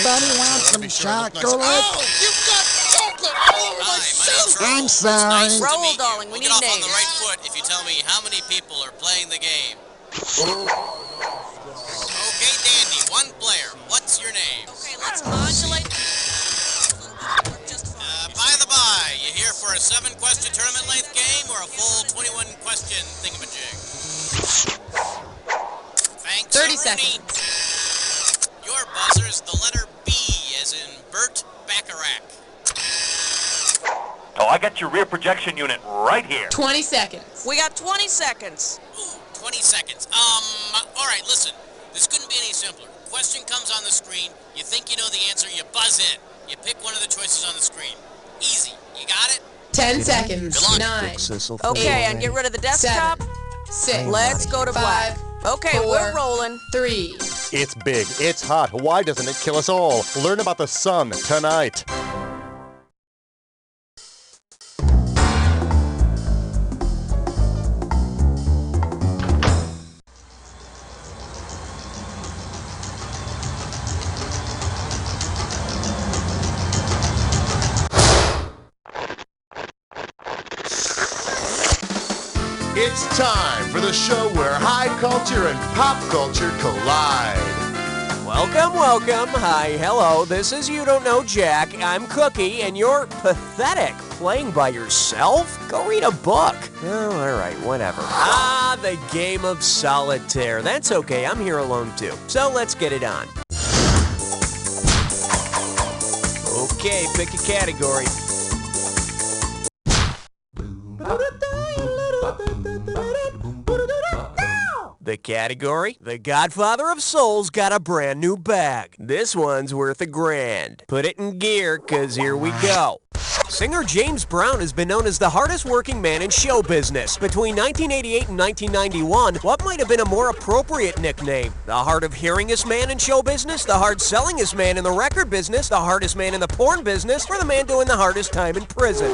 Anybody want some chocolate? Oh, you got chocolate all over my suit! I'm sorry. Nice Roll, to meet darling, you. we We'll need get off on names. the right foot if you tell me how many people are playing the game. Okay, Dandy, one player. What's your name? Okay, let's modulate. By the by, you here for a 7-question tournament length game or a full 21-question thingamajig? Thanks, 30 Rooney. seconds. Your buzzer's the letter B, as in Bert Bacharach. Oh, I got your rear projection unit right here. 20 seconds. We got 20 seconds. Ooh, 20 seconds. All right, listen. This couldn't be any simpler. Question comes on the screen. You think you know the answer, you buzz in. You pick one of the choices on the screen. Easy. You got it? 10 seconds. 9. Okay, and get rid of the desktop. 6. Let's go to black. 5. Okay, 4, we're rolling. 3. It's big, it's hot. Why doesn't it kill us all? Learn about the sun tonight. It's time for the show where high culture and pop culture collide. Welcome, welcome. Hi, hello. This is You Don't Know Jack. I'm Cookie, and you're pathetic. Playing by yourself? Go read a book. Oh, all right, whatever. Ah, the game of solitaire. That's okay. I'm here alone, too. So let's get it on. Okay, pick a category. The category? The Godfather of Souls got a brand new bag. This one's worth $1,000. Put it in gear, 'cause here we go. Singer James Brown has been known as the hardest working man in show business. Between 1988 and 1991, what might have been a more appropriate nickname? The hard of hearingest man in show business? The hard sellingest man in the record business? The hardest man in the porn business? Or the man doing the hardest time in prison?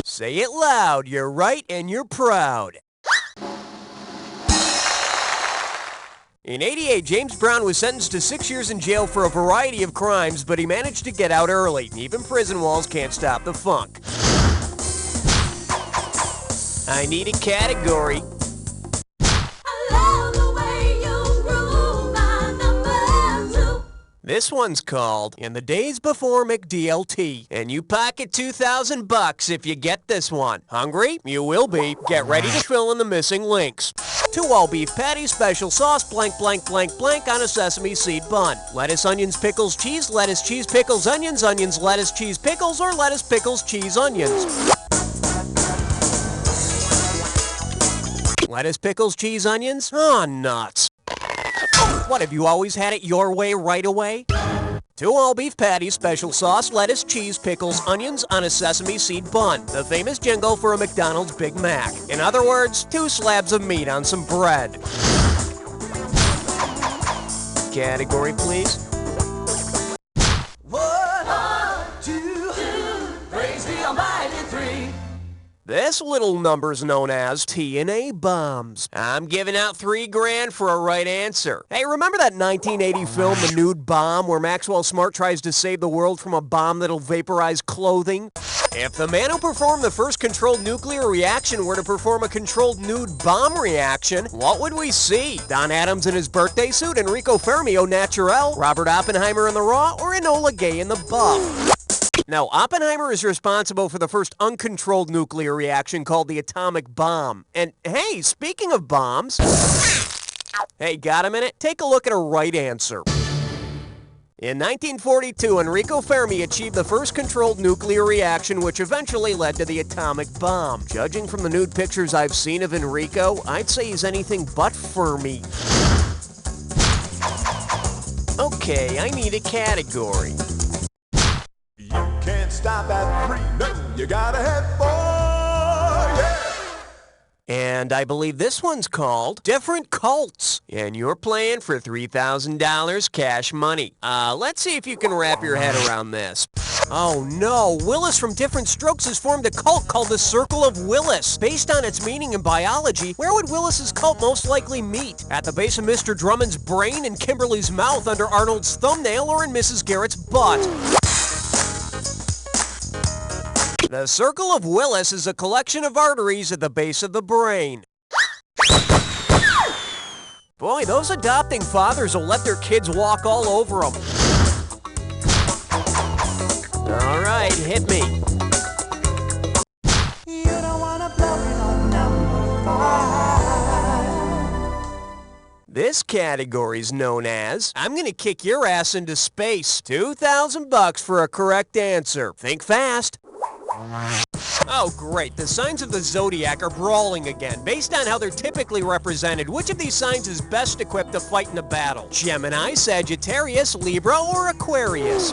Say it loud, you're right and you're proud. In '88, James Brown was sentenced to 6 years in jail for a variety of crimes, but he managed to get out early. Even prison walls can't stop the funk. I need a category. This one's called In the Days Before McDLT, and you pocket $2,000 if you get this one. Hungry? You will be. Get ready to fill in the missing links. 2 all-beef patties, special sauce, blank, blank, blank, blank on a sesame seed bun. Lettuce, onions, pickles, cheese, lettuce, cheese, pickles, onions, onions, lettuce, cheese, pickles, or lettuce, pickles, cheese, onions. Lettuce, pickles, cheese, onions? Aw, nuts. What, have you always had it your way right away? 2 all-beef patties, special sauce, lettuce, cheese, pickles, onions on a sesame seed bun. The famous jingle for a McDonald's Big Mac. In other words, 2 slabs of meat on some bread. Category, please. 1, 2, praise the Almighty 3. This little number's known as TNA bombs. I'm giving out $3,000 for a right answer. Hey, remember that 1980 film, The Nude Bomb, where Maxwell Smart tries to save the world from a bomb that'll vaporize clothing? If the man who performed the first controlled nuclear reaction were to perform a controlled nude bomb reaction, what would we see? Don Adams in his birthday suit, Enrico Fermi au naturel, Robert Oppenheimer in the raw, or Enola Gay in the buff? Now, Oppenheimer is responsible for the first uncontrolled nuclear reaction called the atomic bomb. And hey, speaking of bombs, hey, got a minute? Take a look at a right answer. In 1942, Enrico Fermi achieved the first controlled nuclear reaction, which eventually led to the atomic bomb. Judging from the nude pictures I've seen of Enrico, I'd say he's anything but Fermi. Okay, I need a category. Can't stop at 3, no, you gotta head for, yeah! And I believe this one's called Different Cults. And you're playing for $3,000 cash money. Let's see if you can wrap your head around this. Oh no, Willis from Different Strokes has formed a cult called the Circle of Willis. Based on its meaning in biology, where would Willis's cult most likely meet? At the base of Mr. Drummond's brain, in Kimberly's mouth, under Arnold's thumbnail, or in Mrs. Garrett's butt? The Circle of Willis is a collection of arteries at the base of the brain. Boy, those adopting fathers will let their kids walk all over them. All right, hit me. You don't wanna blow it on number 5. This category's known as, I'm gonna kick your ass into space. $2,000 for a correct answer. Think fast. Oh, great. The signs of the zodiac are brawling again. Based on how they're typically represented, which of these signs is best equipped to fight in a battle? Gemini, Sagittarius, Libra, or Aquarius?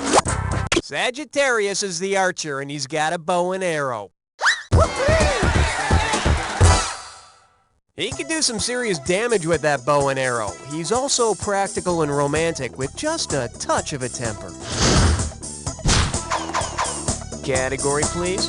Sagittarius is the archer, and he's got a bow and arrow. He can do some serious damage with that bow and arrow. He's also practical and romantic, with just a touch of a temper. Category, please.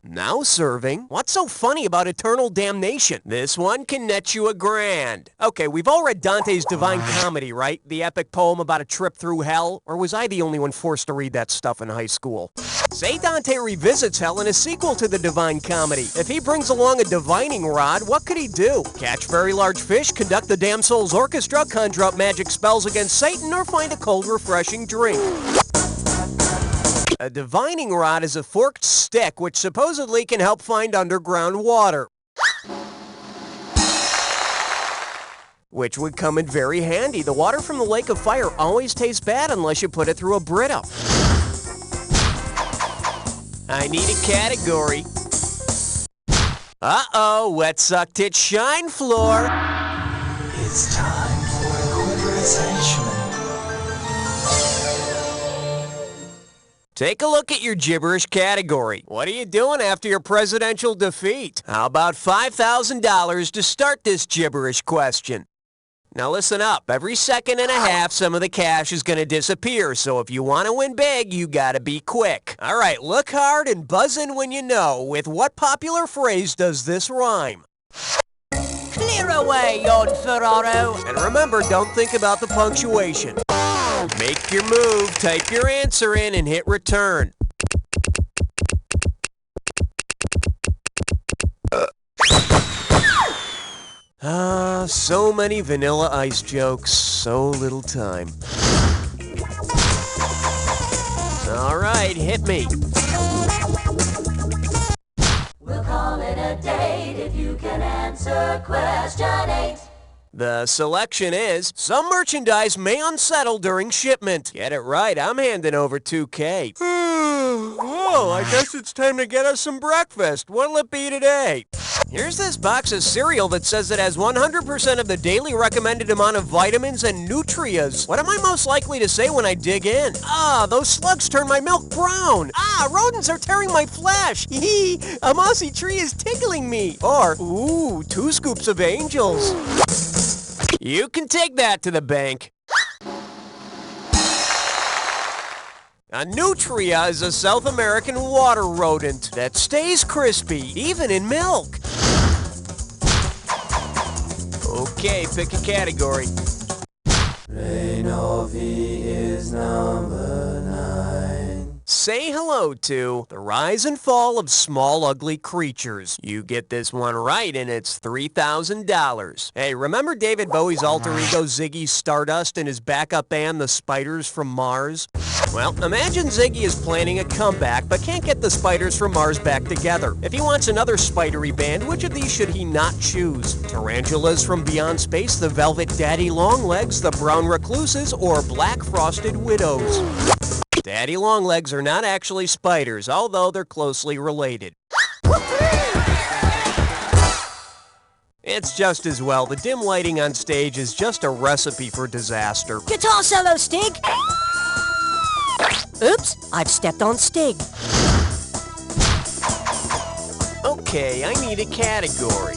Now serving. What's so funny about eternal damnation? This one can net you $1,000. Okay, we've all read Dante's Divine Comedy, right? The epic poem about a trip through hell? Or was I the only one forced to read that stuff in high school? Say Dante revisits hell in a sequel to the Divine Comedy. If he brings along a divining rod, what could he do? Catch very large fish, conduct the Damn Souls Orchestra, conjure up magic spells against Satan, or find a cold, refreshing drink? A divining rod is a forked stick which supposedly can help find underground water, which would come in very handy. The water from the Lake of Fire always tastes bad unless you put it through a Brita. I need a category. Uh-oh, wet suck tit shine floor. It's time for Quivers Henchman. Take a look at your gibberish category. What are you doing after your presidential defeat? How about $5,000 to start this gibberish question? Now listen up. Every second and a half, some of the cash is going to disappear. So if you want to win big, you got to be quick. All right, look hard and buzz in when you know. With what popular phrase does this rhyme? Clear away, yon Ferraro. And remember, don't think about the punctuation. Make your move, type your answer in, and hit return. So many Vanilla Ice jokes, so little time. All right, hit me. We'll call it a date if you can answer question 8. The selection is, some merchandise may unsettle during shipment. Get it right, I'm handing over $2,000. Well, I guess it's time to get us some breakfast. What'll it be today? Here's this box of cereal that says it has 100% of the daily recommended amount of vitamins and nutrients. What am I most likely to say when I dig in? Those slugs turn my milk brown. Rodents are tearing my flesh. Hee, a mossy tree is tickling me. Or, ooh, 2 scoops of angels. You can take that to the bank. A nutria is a South American water rodent that stays crispy, even in milk. Okay, pick a category. Reinovi is number 9. Say hello to the rise and fall of small, ugly creatures. You get this one right, and it's $3,000. Hey, remember David Bowie's alter ego Ziggy Stardust and his backup band, the Spiders from Mars? Well, imagine Ziggy is planning a comeback, but can't get the Spiders from Mars back together. If he wants another spidery band, which of these should he not choose? Tarantulas from Beyond Space, the Velvet Daddy Longlegs, the Brown Recluses, or Black Frosted Widows? Daddy Longlegs are not actually spiders, although they're closely related. It's just as well. The dim lighting on stage is just a recipe for disaster. Guitar solo, Stig! Oops, I've stepped on Stig. Okay, I need a category.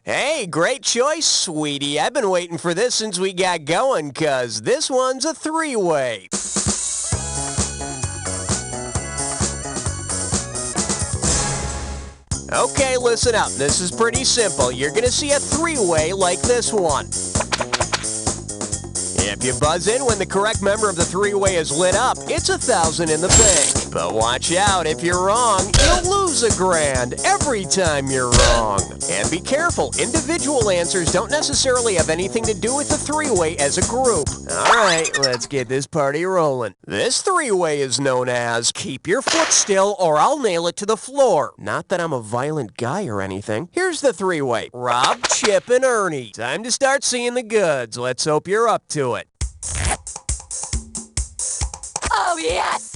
Hey, great choice, sweetie. I've been waiting for this since we got going, 'cause this one's a three-way. Okay, listen up. This is pretty simple. You're gonna see a three-way like this one. If you buzz in when the correct member of the three-way is lit up, it's $1,000 in the bank. But watch out, if you're wrong, you'll lose $1,000 every time you're wrong. And be careful, individual answers don't necessarily have anything to do with the three-way as a group. All right, let's get this party rolling. This three-way is known as Keep Your Foot Still or I'll Nail It to the Floor. Not that I'm a violent guy or anything. Here's the three-way. Rob, Chip, and Ernie. Time to start seeing the goods. Let's hope you're up to it. Oh, yes!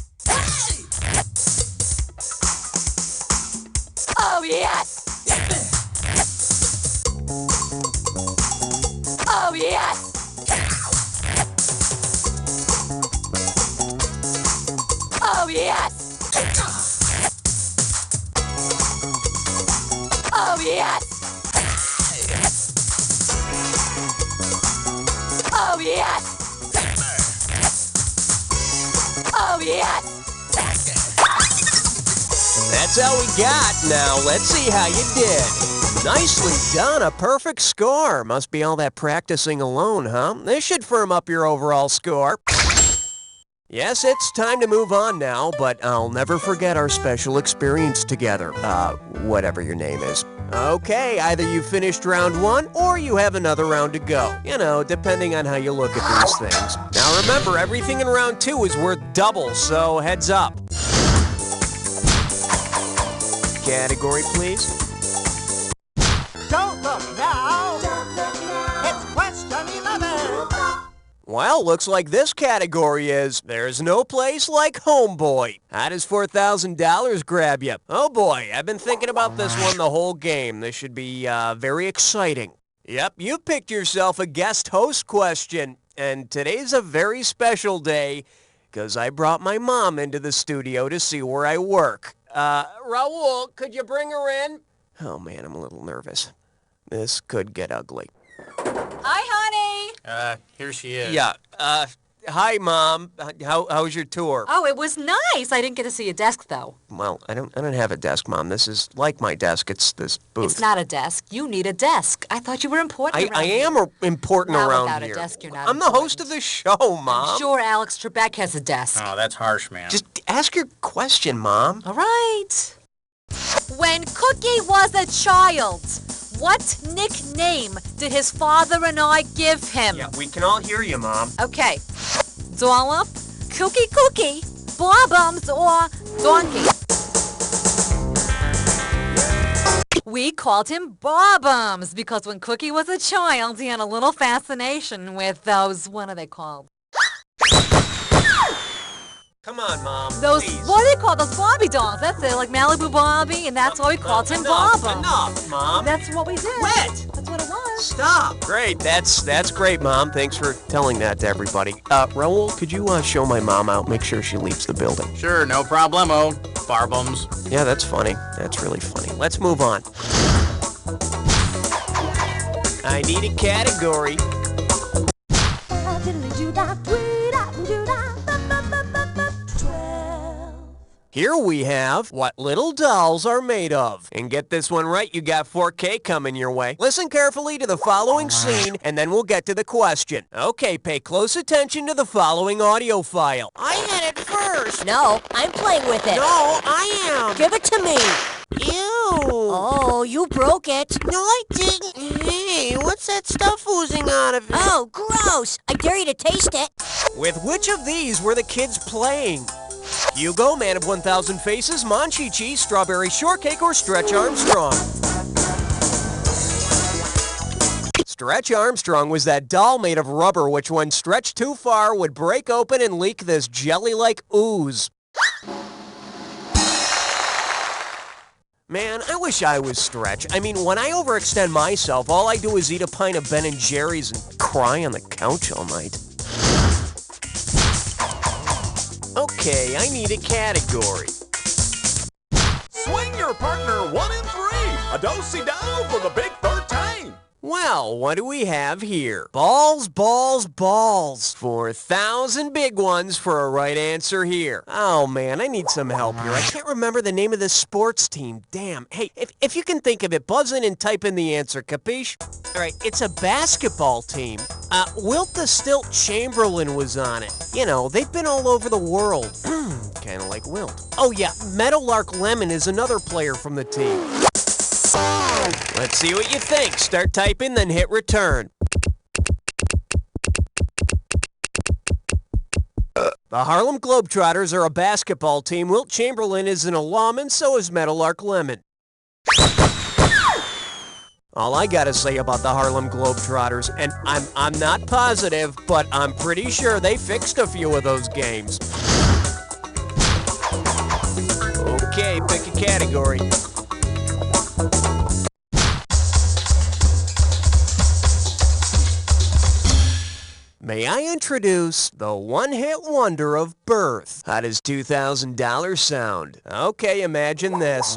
Oh, yes! Oh, yes! Oh, yes! Oh, yes! Oh, yes! Oh, yes! That's all we got. Now, let's see how you did. Nicely done. A perfect score. Must be all that practicing alone, huh? This should firm up your overall score. Yes, it's time to move on now, but I'll never forget our special experience together. Whatever your name is. Okay, either you finished round 1 or you have another round to go. You know, depending on how you look at these things. Now remember, everything in round 2 is worth double, so heads up. Category, please. Don't look now. It's question 11. Well, looks like this category is There's No Place Like Homeboy. How does $4,000 grab you? Oh boy, I've been thinking about this one the whole game. This should be very exciting. Yep, you picked yourself a guest host question. And today's a very special day because I brought my mom into the studio to see where I work. Raul, could you bring her in? Oh man, I'm a little nervous. This could get ugly. Hi, honey. Here she is. Yeah, hi Mom. How was your tour? Oh, it was nice. I didn't get to see a desk, though. Well, I don't have a desk, Mom. This is like my desk. It's this booth. It's not a desk. You need a desk. I thought you were important I am important Not around without here. a desk, you're not I'm the host of the show, Mom. I'm sure Alex Trebek has a desk. Oh, that's harsh, man. Just ask your question, Mom. All right. When Cookie was a child, what nickname did his father and I give him? Yeah, we can all hear you, Mom. Okay. Dollop, Cookie, Bob-Ums, or Donkey? We called him Bob-Ums because when Cookie was a child, he had a little fascination with those, what are they called? Come on, Mom. Those, please. what do they call those Barbie dolls? That's it, like Malibu Barbie, and that's why we called him Bob-Ums. Enough, Mom. That's what we did. Quit. That's what it was. Stop. Great. That's great, Mom. Thanks for telling that to everybody. Raul, could you show my mom out? Make sure she leaves the building. Sure, no problemo. Barbums. Yeah, that's funny. That's really funny. Let's move on. I need a category. Here we have What Little Dolls Are Made Of. And get this one right, you got 4K coming your way. Listen carefully to the following scene, and then we'll get to the question. Okay, pay close attention to the following audio file. I had it first. No, I'm playing with it. No, I am. Give it to me. Ew. Oh, you broke it. No, I didn't. Hey, what's that stuff oozing out of it? Oh, gross. I dare you to taste it. With which of these were the kids playing? Hugo, Man of 1,000 Faces, Monchi-Chi, Strawberry Shortcake, or Stretch Armstrong? Stretch Armstrong was that doll made of rubber which when stretched too far would break open and leak this jelly-like ooze. Man, I wish I was Stretch. I mean, when I overextend myself, all I do is eat a pint of Ben & Jerry's and cry on the couch all night. Okay, I need a category. Swing your partner 1 and 3. A do-si-do for the big 13. Well, what do we have here? Balls, balls, balls. 4,000 big ones for a right answer here. Oh man, I need some help here. I can't remember the name of this sports team. Damn. Hey, if you can think of it, buzz in and type in the answer, capiche? All right, it's a basketball team. Wilt the Stilt Chamberlain was on it. You know, they've been all over the world. Kind of like Wilt. Oh yeah, Meadowlark Lemon is another player from the team. Let's see what you think. Start typing, then hit return. The Harlem Globetrotters are a basketball team. Wilt Chamberlain is an alum, and so is Meadowlark Lemon. All I gotta say about the Harlem Globetrotters, and I'm not positive, but I'm pretty sure they fixed a few of those games. Okay, pick a category. May I introduce the one-hit wonder of birth? How does $2,000 sound? Okay, imagine this.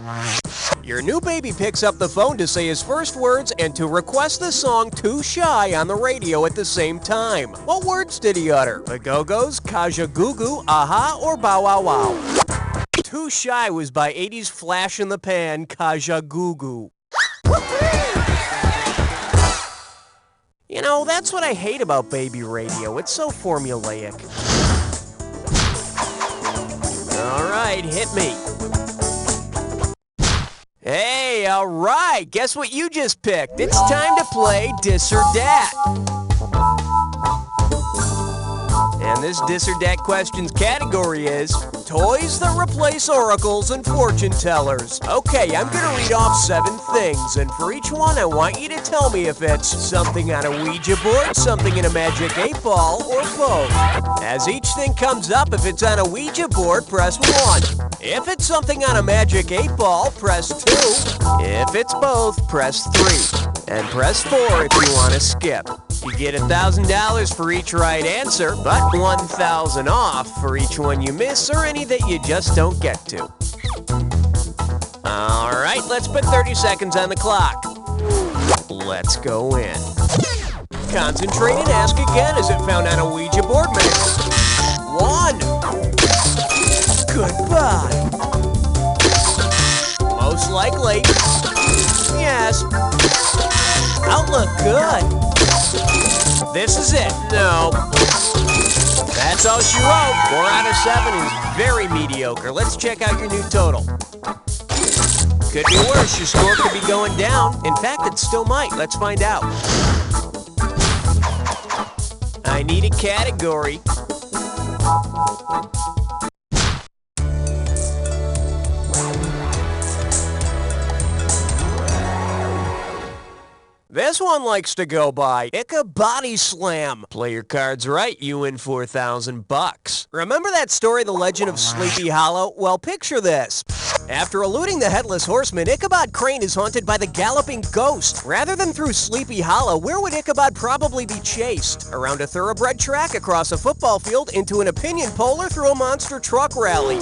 Your new baby picks up the phone to say his first words and to request the song Too Shy on the radio at the same time. What words did he utter? The Go-Go's, Kaja Goo Goo, Aha, or Bow Wow Wow? Too Shy was by 80s flash in the pan Kaja Goo Goo. You know, that's what I hate about baby radio. It's so formulaic. All right, hit me. Hey, all right. Guess what you just picked? It's time to play Dis or Dat. And this Dis or Dat questions category is toys that replace oracles and fortune tellers. Okay, I'm going to read off 7 things, and for each one, I want you to tell me if it's something on a Ouija board, something in a magic 8-ball, or both. As each thing comes up, if it's on a Ouija board, press 1. If it's something on a magic 8-ball, press 2. If it's both, press 3. And press 4 if you want to skip. You get $1,000 for each right answer, but $1,000 off for each one you miss or any that you just don't get to. All right, let's put 30 seconds on the clock. Let's go in. Concentrate and ask again. Is it found on a Ouija board? 1. Goodbye. Most likely. Yes. Outlook good. This is it. No. That's all she wrote. 4 out of 7 is very mediocre. Let's check out your new total. Could be worse. Your score could be going down. In fact, it still might. Let's find out. I need a category. This one likes to go by Icka Body Slam. Play your cards right, you win $4,000. Remember that story, The Legend of Sleepy Hollow? Well, picture this. After eluding the Headless Horseman, Ichabod Crane is haunted by the Galloping Ghost. Rather than through Sleepy Hollow, where would Ichabod probably be chased? Around a thoroughbred track, across a football field, into an opinion poll, or through a monster truck rally?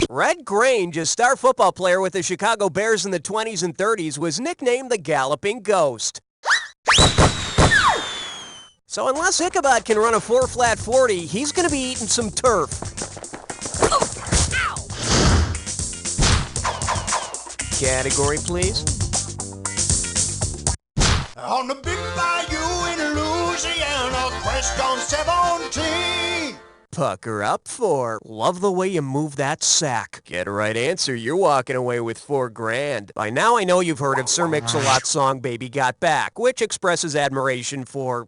Red Grange, a star football player with the Chicago Bears in the 20s and 30s, was nicknamed the Galloping Ghost. So unless Ichabod can run a 4-flat 40, he's going to be eating some turf. Category, please. On the big bayou in Louisiana, question 17. Pucker up for love the way you move that sack. Get a right answer, you're walking away with $4,000. By now I know you've heard of Sir Mix-a-Lot's song Baby Got Back, which expresses admiration for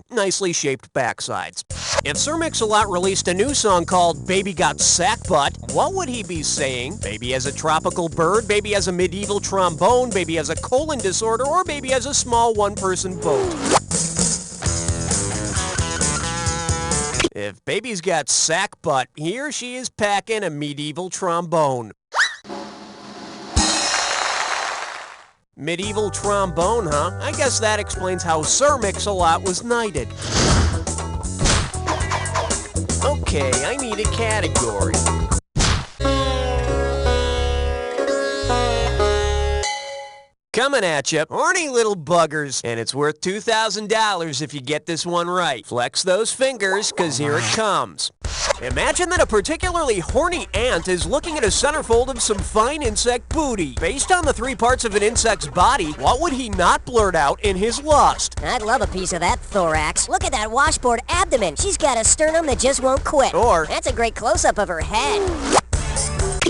nicely shaped backsides. If Sir Mix-a-Lot released a new song called Baby Got Sack Butt, what would he be saying? Baby has a tropical bird, baby has a medieval trombone, baby has a colon disorder, or baby has a small one-person boat? If baby's got sack butt, he or she is packing a medieval trombone. Medieval trombone, huh? I guess that explains how Sir Mix-a-Lot was knighted. Okay, I need a category. coming at you. Horny little buggers. And it's worth $2,000 if you get this one right. Flex those fingers, because here it comes. Imagine that a particularly horny ant is looking at a centerfold of some fine insect booty. Based on the 3 parts of an insect's body, what would he not blurt out in his lust? I'd love a piece of that thorax. Look at that washboard abdomen. She's got a sternum that just won't quit. Or, that's a great close-up of her head.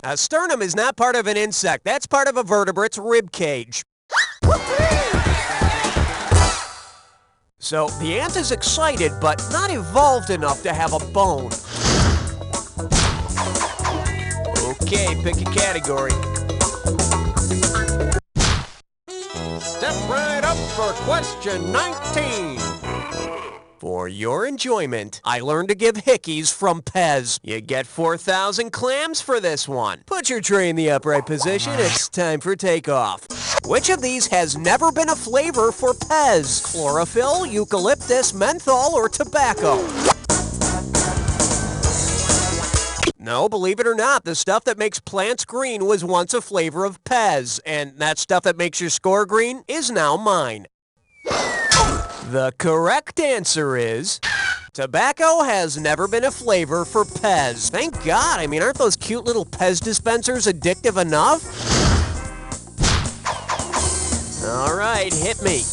A sternum is not part of an insect. That's part of a vertebrate's rib cage. So, the ant is excited, but not evolved enough to have a bone. Okay, pick a category. Step right up for question 19. For your enjoyment, I learned to give hickeys from Pez. You get 4,000 clams for this one. Put your tray in the upright position. It's time for takeoff. Which of these has never been a flavor for Pez? Chlorophyll, eucalyptus, menthol, or tobacco? No, believe it or not, the stuff that makes plants green was once a flavor of Pez, and that stuff that makes your score green is now mine. The correct answer is... tobacco has never been a flavor for Pez. Thank God. I mean, aren't those cute little Pez dispensers addictive enough? All right, hit me.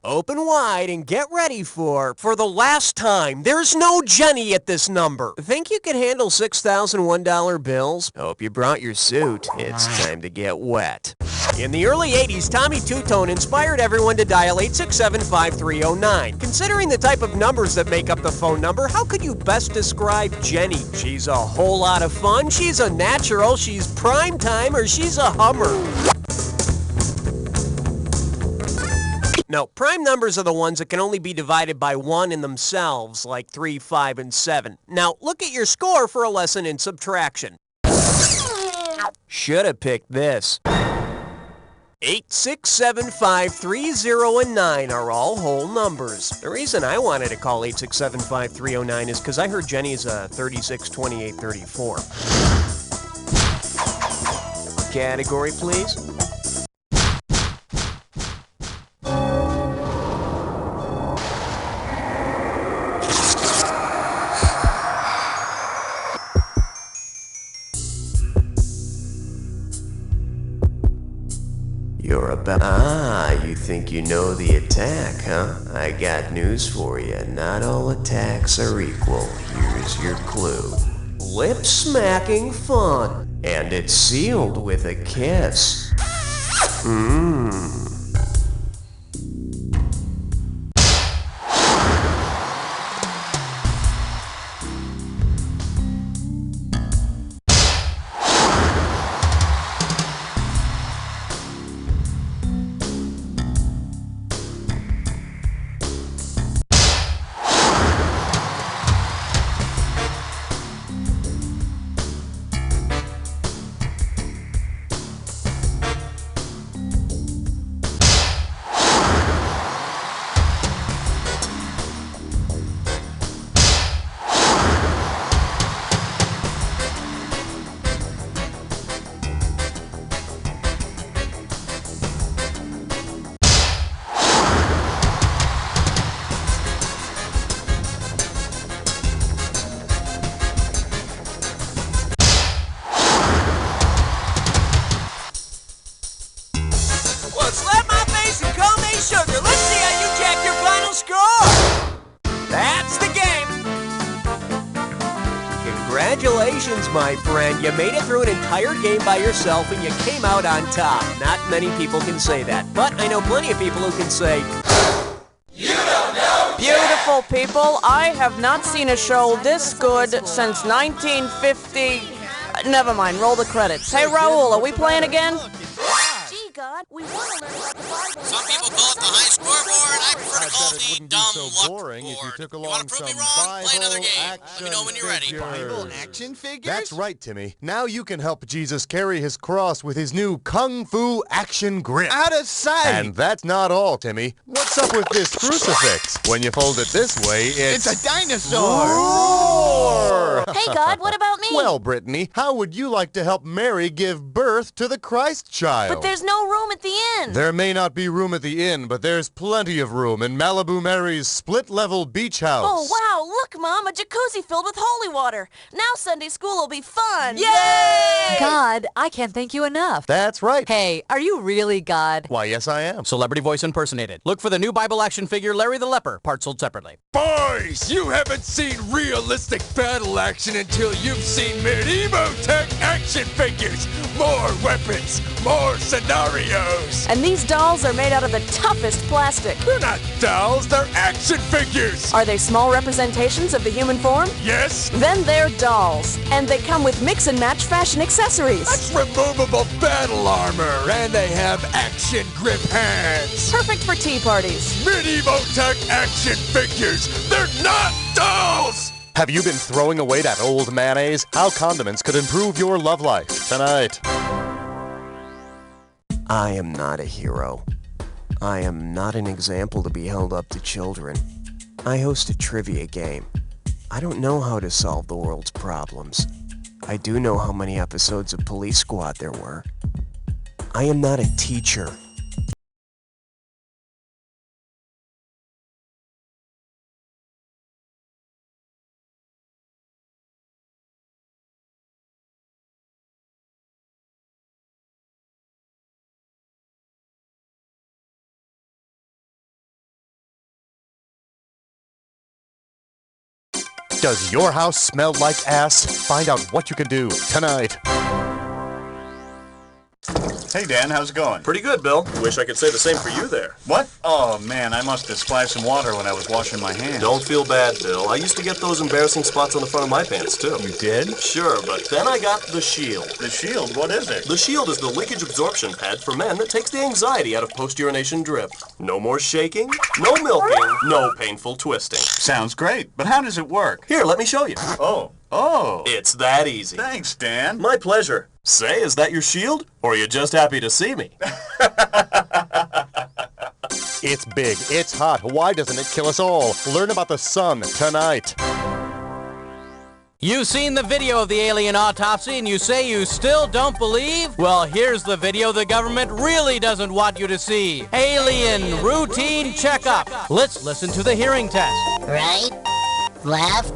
Open wide and get ready for the last time, there's no Jenny at this number. Think you can handle $6,001 bills? Hope you brought your suit. It's time to get wet. In the early 80s, Tommy Two-Tone inspired everyone to dial 867-5309. Considering the type of numbers that make up the phone number, how could you best describe Jenny? She's a whole lot of fun, she's a natural, she's prime time, or she's a Hummer. No, prime numbers are the ones that can only be divided by 1 in themselves, like 3, 5, and 7. Now, look at your score for a lesson in subtraction. Should have picked this. 8, 6, 7, 5, 3, 0, and 9 are all whole numbers. The reason I wanted to call 8675309 is because I heard Jenny's 36, 28, 34. Category, please. You think you know the attack, huh? I got news for you. Not all attacks are equal. Here's your clue. Lip-smacking fun. And it's sealed with a kiss. Congratulations, my friend. You made it through an entire game by yourself and you came out on top. Not many people can say that, but I know plenty of people who can say, "You don't know." Beautiful people, I have not seen a show this good since 1950. Never mind, roll the credits. Hey, Raul, are we playing again? Gee, God, we want to learn about the Bible. Some people call it the high scoreboard. I prefer to call bet it the wouldn't be dumb so luck boring if you board. took You wanna along prove me some wrong? Play another Bible game. Let me know when you're ready. Bible action figures? That's right, Timmy. Now you can help Jesus carry his cross with his new Kung Fu action grip. Out of sight! And that's not all, Timmy. What's up with this crucifix? When you fold it this way, It's a dinosaur! Roar! Hey, God, what about me? Well, Brittany, how would you like to help Mary give birth to the Christ child? But there's no room at the inn. There may not be room at the inn, but there's plenty of room in Malibu Mary's split-level beach house. Oh, wow, look, Mom, a jacuzzi filled with holy water. Now Sunday school will be fun. Yay! God, I can't thank you enough. That's right. Hey, are you really God? Why, yes, I am. Celebrity voice impersonated. Look for the new Bible action figure Larry the Leper, parts sold separately. Boys, you haven't seen realistic battle action until you've seen medieval tech action figures. More weapons, more scenarios. And these dolls are made out of the toughest plastic. They're not dolls, they're action figures. Are they small representations of the human form? Yes? Then they're dolls. And they come with mix-and-match fashion accessories. That's removable battle armor, and they have action grip hands. Perfect for tea parties. Medieval tech action figures. They're not dolls. Have you been throwing away that old mayonnaise? How condiments could improve your love life tonight. I am not a hero. I am not an example to be held up to children. I host a trivia game. I don't know how to solve the world's problems. I do know how many episodes of Police Squad there were. I am not a teacher. Does your house smell like ass? Find out what you can do tonight. Hey, Dan, how's it going? Pretty good, Bill. Wish I could say the same for you there. What? Oh, man, I must have splashed some water when I was washing my hands. Don't feel bad, Bill. I used to get those embarrassing spots on the front of my pants, too. You did? Sure, but then I got the Shield. The Shield? What is it? The Shield is the leakage absorption pad for men that takes the anxiety out of post-urination drip. No more shaking, no milking, no painful twisting. Sounds great, but how does it work? Here, let me show you. Oh. It's that easy. Thanks, Dan. My pleasure. Say, is that your Shield? Or are you just happy to see me? It's big, it's hot. Why doesn't it kill us all? Learn about the sun tonight. You've seen the video of the alien autopsy and you say you still don't believe? Well, here's the video the government really doesn't want you to see. Alien routine checkup. Let's listen to the hearing test. Right? Left?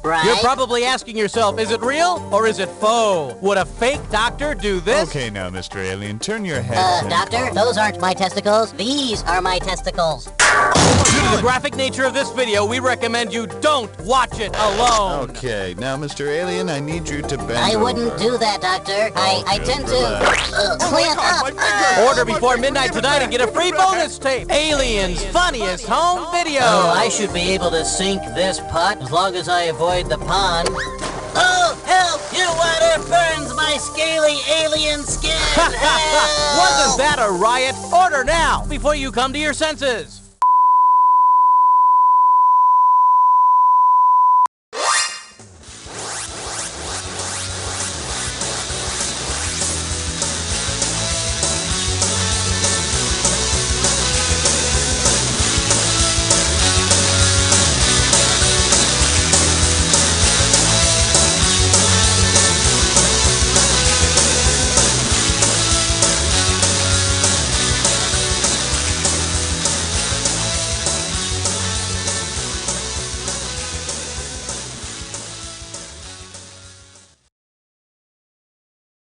Right? You're probably asking yourself, is it real or is it faux? Would a fake doctor do this? Okay, now, Mr. Alien, turn your head. Doctor, those aren't my testicles. These are my testicles. Due to the graphic nature of this video, we recommend you don't watch it alone. Okay, now, Mr. Alien, I need you to bend I over. wouldn't do that, Doctor. I tend to clamp up. Order before midnight tonight and get a free bonus tape. Alien's funniest home video. Oh, I should be able to sink this putt as long as I avoid the pond. Oh, help! Your water burns my scaly alien skin! Wasn't that a riot? Order now before you come to your senses.